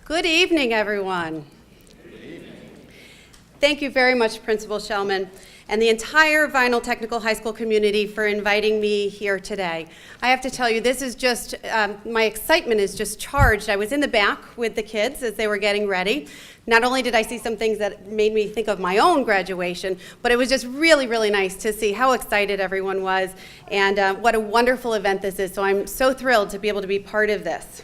Good evening, everyone. Good evening. Thank you very much, Principal Shellman, and the entire Vinyl Technical High School community for inviting me here today. I have to tell you, this is just, my excitement is just charged. I was in the back with the kids as they were getting ready. Not only did I see some things that made me think of my own graduation, but it was just really, really nice to see how excited everyone was and what a wonderful event this is. So I'm so thrilled to be able to be part of this.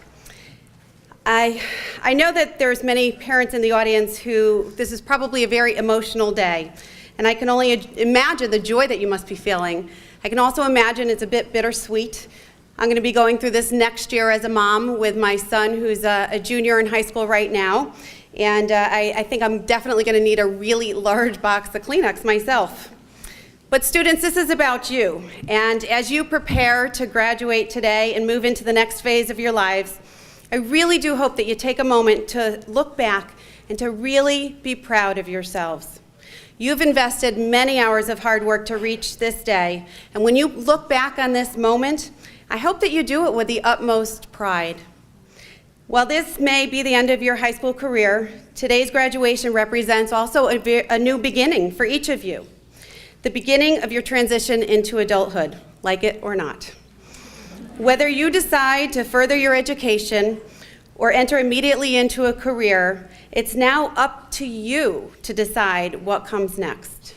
I know that there's many parents in the audience who this is probably a very emotional day, and I can only imagine the joy that you must be feeling. I can also imagine it's a bit bittersweet. I'm going to be going through this next year as a mom with my son, who's a junior in high school right now, and I think I'm definitely going to need a really large box of Kleenex myself. But students, this is about you, and as you prepare to graduate today and move into the next phase of your lives, I really do hope that you take a moment to look back and to really be proud of yourselves. You've invested many hours of hard work to reach this day, and when you look back on this moment, I hope that you do it with the utmost pride. While this may be the end of your high school career, today's graduation represents also a new beginning for each of you. The beginning of your transition into adulthood, like it or not. Whether you decide to further your education or enter immediately into a career, it's now up to you to decide what comes next.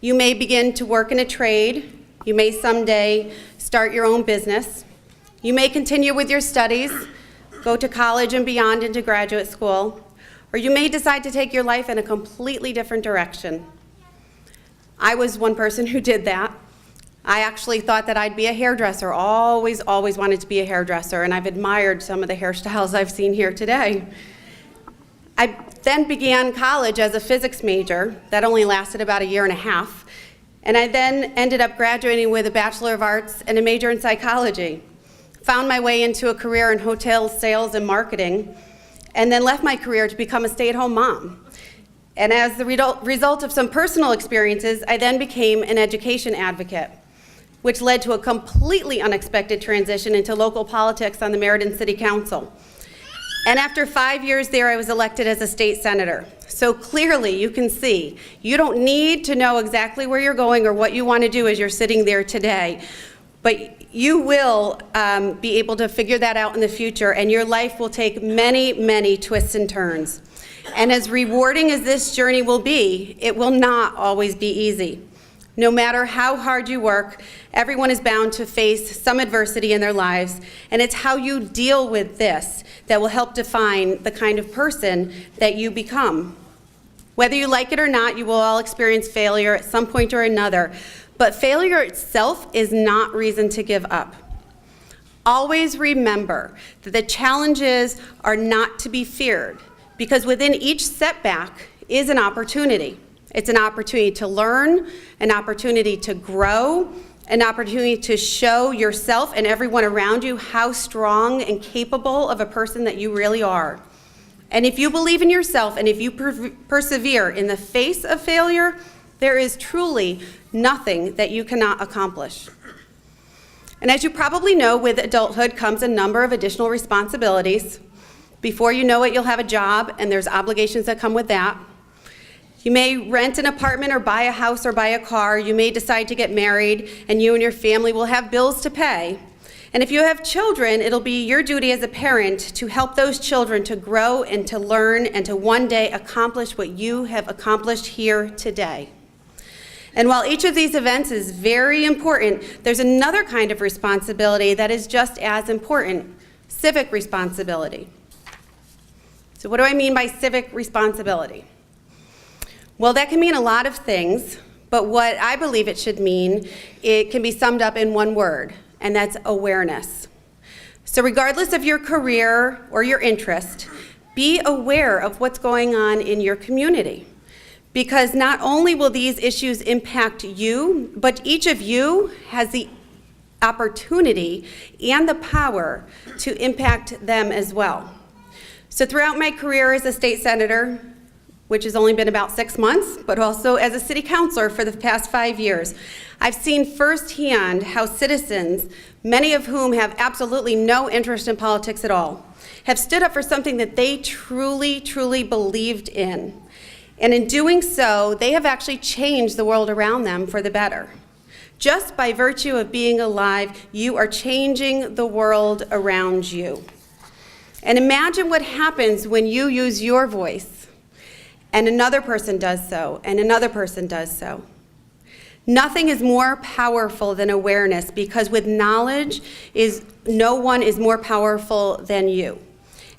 You may begin to work in a trade. You may someday start your own business. You may continue with your studies, go to college and beyond into graduate school, or you may decide to take your life in a completely different direction. I was one person who did that. I actually thought that I'd be a hairdresser, always wanted to be a hairdresser, and I've admired some of the hairstyles I've seen here today. I then began college as a physics major. That only lasted about a year and a half, and I then ended up graduating with a Bachelor of Arts and a major in psychology. Found my way into a career in hotel sales and marketing, and then left my career to become a stay-at-home mom. And as the result of some personal experiences, I then became an education advocate, which led to a completely unexpected transition into local politics on the Meriden City Council. And after 5 years there, I was elected as a state senator. So clearly you can see, you don't need to know exactly where you're going or what you want to do as you're sitting there today, but you will be able to figure that out in the future, and your life will take many, many twists and turns. And as rewarding as this journey will be, it will not always be easy. No matter how hard you work, everyone is bound to face some adversity in their lives, and it's how you deal with this that will help define the kind of person that you become. Whether you like it or not, you will all experience failure at some point or another, but failure itself is not reason to give up. Always remember that the challenges are not to be feared, because within each setback is an opportunity. It's an opportunity to learn, an opportunity to grow, an opportunity to show yourself and everyone around you how strong and capable of a person that you really are. And if you believe in yourself and if you persevere in the face of failure, there is truly nothing that you cannot accomplish. And as you probably know, with adulthood comes a number of additional responsibilities. Before you know it, you'll have a job, and there's obligations that come with that. You may rent an apartment or buy a house or buy a car. You may decide to get married, and you and your family will have bills to pay. And if you have children, it'll be your duty as a parent to help those children to grow and to learn and to one day accomplish what you have accomplished here today. And while each of these events is very important, there's another kind of responsibility that is just as important: civic responsibility. So what do I mean by civic responsibility? Well, that can mean a lot of things, but what I believe it should mean, it can be summed up in one word, and that's awareness. So regardless of your career or your interest, be aware of what's going on in your community. Because not only will these issues impact you, but each of you has the opportunity and the power to impact them as well. So throughout my career as a state senator, which has only been about 6 months, but also as a city councilor for the past 5 years, I've seen firsthand how citizens, many of whom have absolutely no interest in politics at all, have stood up for something that they truly, truly believed in. And in doing so, they have actually changed the world around them for the better. Just by virtue of being alive, you are changing the world around you. And imagine what happens when you use your voice, and another person does so, and another person does so. Nothing is more powerful than awareness, because with knowledge, no one is more powerful than you.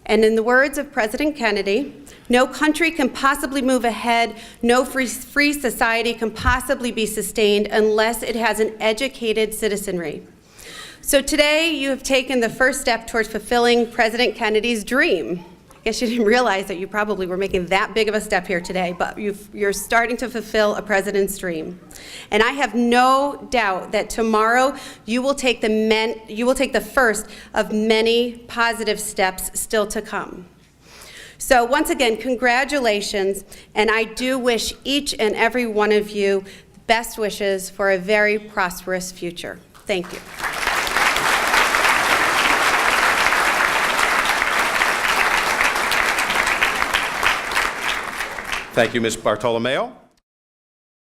And in the words of President Kennedy, no country can possibly move ahead, no free society can possibly be sustained unless it has an educated citizenry. So today you have taken the first step towards fulfilling President Kennedy's dream. I guess you didn't realize that you probably were making that big of a step here today, but you're starting to fulfill a president's dream. And I have no doubt that tomorrow you will take the first of many positive steps still to come. So once again, congratulations, and I do wish each and every one of you best wishes for a very prosperous future. Thank you. Thank you, Ms. Bartolomeo.